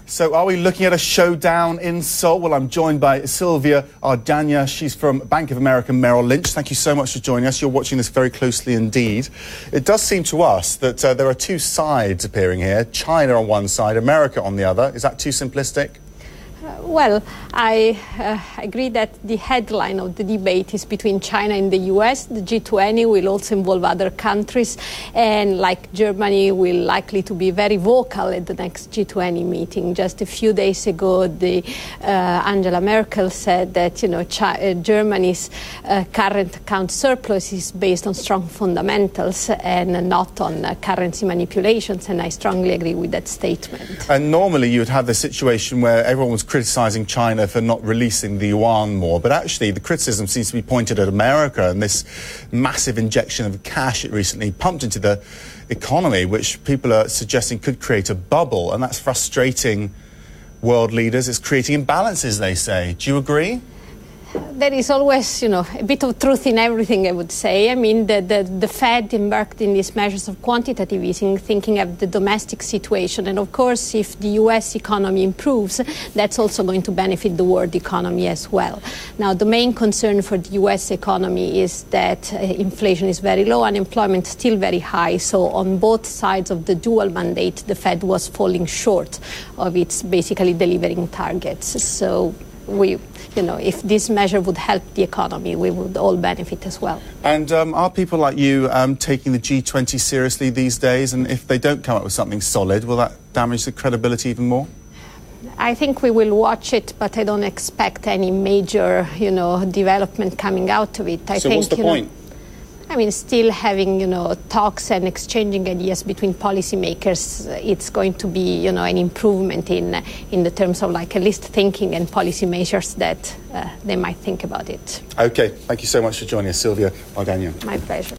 So are we looking at a showdown in Seoul? Well, I'm joined by Sylvia Ardagna. She's from Bank of America Merrill Lynch. Thank you so much for joining us. You're watching this very closely indeed. It does seem to us that there are two sides appearing here. China on one side, America on the other. Is that too simplistic? Well, I agree that the headline of the debate is between China and the US. The G20 will also involve other countries, and like Germany will likely to be very vocal at the next G20 meeting. Just a few days ago, Angela Merkel said that Germany's current account surplus is based on strong fundamentals and not on currency manipulations, and I strongly agree with that statement. And normally you would have the situation where everyone was criticising China for not releasing the yuan more, but actually the criticism seems to be pointed at America and this massive injection of cash it recently pumped into the economy, which people are suggesting could create a bubble, and that's frustrating world leaders. It's creating imbalances, they say. Do you agree? There is always, a bit of truth in everything, I would say. I mean, the Fed embarked in these measures of quantitative easing, thinking of the domestic situation. And of course, if the US economy improves, that's also going to benefit the world economy as well. Now, the main concern for the US economy is that inflation is very low, unemployment still very high. So on both sides of the dual mandate, the Fed was falling short of its basically delivering targets. So if this measure would help the economy, we would all benefit as well. And are people like you taking the G20 seriously these days? And if they don't come up with something solid, will that damage the credibility even more? I think we will watch it, but I don't expect any major, development coming out of it. So what's the point? I mean, still having, talks and exchanging ideas between policymakers, it's going to be, an improvement in the terms of at least thinking and policy measures that they might think about it. OK, thank you so much for joining us, Sylvia Ardagna. My pleasure.